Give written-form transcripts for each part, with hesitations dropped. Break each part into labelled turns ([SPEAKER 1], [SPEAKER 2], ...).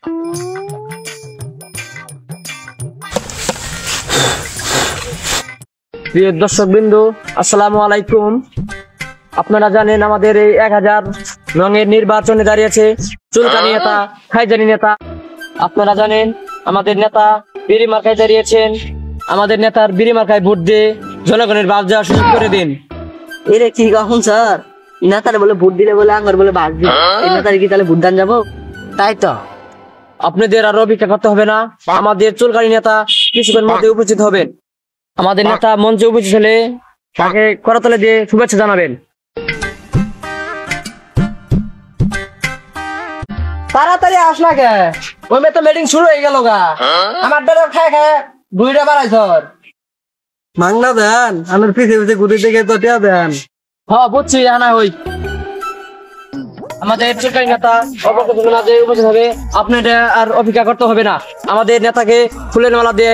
[SPEAKER 1] প্রিয় দর্শক বিন্দু, আসসালামু আলাইকুম। আপনারা জানেন আমাদের এই 1000 রঙের নির্বাচনে দাঁড়িয়েছে চুলকানি নেতা, খাইজানি নেতা। আপনারা জানেন আমাদের নেতা বিড়ি মার্কায় দাঁড়িয়েছেন। আমাদের নেতার বিড়ি মার্কায় ভোট দিয়ে জনগণের বাস দেওয়ার সুযোগ করে দিন।
[SPEAKER 2] এরে কি কখন স্যার, নেতারে বলে ভোট দিলে বলে আঙ্গার বলে বাস দিন, এই নেতারে কি তাহলে ভোট দান যাবো? তাই তো
[SPEAKER 1] আপনাদের আর অপেক্ষা করতে হবে না, আমাদের চুলকানি নেতা কিছুক্ষণ মধ্যে উপস্থিত হবেন। আমাদের নেতা মঞ্চে উপস্থিত হলে তাকে করতলে দিয়ে শুভেচ্ছা জানাবেন।
[SPEAKER 2] তাড়াতাড়ি আস না কে, ওই মেয়ে তো মিটিং শুরু হয়ে গেল গা। আমার ডরে খায় খায় বুড়িটা বাড়াই ধর মাংনা দেন, আমার পিছে পিছে ঘুরে দেখে তো টিয়া দেন।
[SPEAKER 1] হ্যাঁ বুঝছি, আনা হই। আমাদের চুলকানি নেতা উপস্থিত হবে, আপনাদের আর অপেক্ষা করতে হবে না। আমাদের নেতাকে ফুলের মালা দিয়ে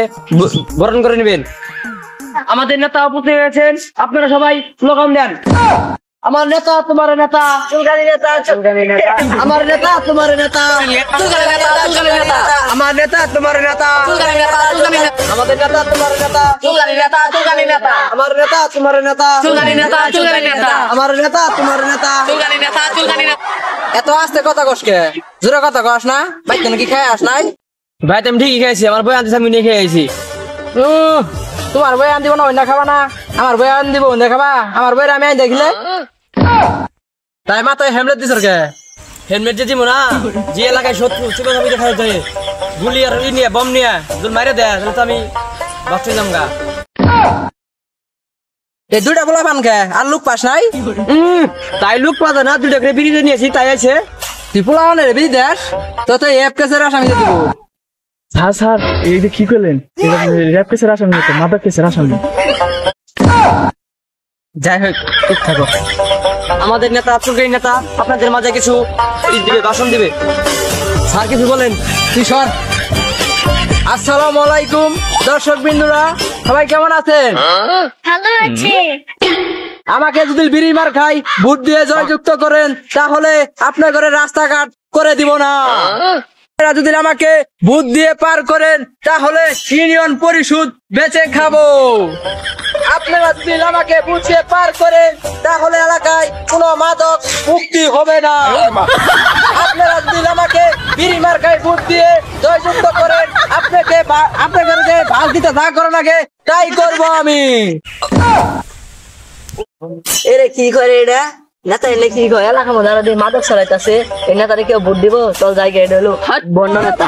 [SPEAKER 1] বরণ করে নেবেন। আমাদের নেতা উপস্থিত হয়েছেন, আপনারা সবাই স্লোগান দেন। আমার নেতা তোমার নেতা, চুলকানি নেতা, চুলকানি নেতা। আমার নেতা তোমার নেতা, চুলকানি নেতা, চুলকানি নেতা। আমার নেতা তোমার নেতা, চুলকানি নেতা, চুলকানি নেতা। আমাদের নেতা তোমার নেতা, চুলকানি নেতা, চুলকানি নেতা। আমার নেতা তোমার নেতা, চুলকানি নেতা, চুলকানি নেতা। আমার নেতা তোমার নেতা, চুলকানি নেতা, চুলকানি নেতা। এত আস্তে কথা কসকে, জোরে কথা কস না। ভাই তুমি কি খেয়ে আস নাই? ভাই আমি ঠিকই খাইছি, আমার বই আনতে আমি নিয়ে খেয়ে আইছি।
[SPEAKER 2] তোমার বই আন দিব না, অন্য খাবা না? আমার বই আন দিব, অন্য খাবা? আমার বই আমি আন দেখলে তাই মাথায় হেমলেট দিছ কে?
[SPEAKER 1] হেলমেট যে দিব না, যে এলাকায় শত্রু চুপে চাপি দেখা যায় গুলি আর ই নিয়ে বম নিয়ে যদি মারে দেয় তাহলে তো আমি বাঁচতে যাম গা।
[SPEAKER 2] এই দুইটা বলা পান কে আর লোক পাস নাই?
[SPEAKER 1] তাই লোক পাওয়া না, 2 টাকা বিরিয়ানি নিয়েছি তাই আছে।
[SPEAKER 2] তুই পোলা মানে রে বিদেশ তো তো এফ কেসের আসামি দিব।
[SPEAKER 3] স্যার স্যার এই যে কি করলেন? র্যাপ কেসের আসামি তো মাদক কেসের আসামি।
[SPEAKER 1] যাই হোক ঠিক থাকো। আমাদের নেতা চুলকানি নেতা আপনাদের মাঝে কিছু দিবে, ভাষণ দিবে। স্যার কিছু বলেন।
[SPEAKER 2] তুই সর। আসসালামু আলাইকুম দর্শক বিন্দুরা, সবাই কেমন আছেন?
[SPEAKER 4] ভালো আছে।
[SPEAKER 2] আমাকে যদি বিড়ি মার খাই ভোট দিয়ে জয়যুক্ত করেন তাহলে আপনার ঘরে রাস্তাঘাট করে দিব না। যদি আমাকে ভোট দিয়ে পার করেন তাহলে ইউনিয়ন পরিষদ বেচে খাবো। আপনারা যদি আমাকে ভোট দিয়ে পার করেন তাহলে এলাকায় কোনো মাদক মুক্তি হবে না। আপনারা যদি আমাকে বিড়ি মার খাই ভোট দিয়ে জয়যুক্ত করেন আপনাকে আপনার ঘরে যে ভাগ দিতে যা করেন আগে তাই করবো আমি। এরে কি করে এটা নেতা এলে কি কয় এলাকা মধ্যে যারা মাদক ছড়াইতেছে এই নেতারে কেউ ভোট দিব? চল জায়গা এটা হলো বন্য নেতা।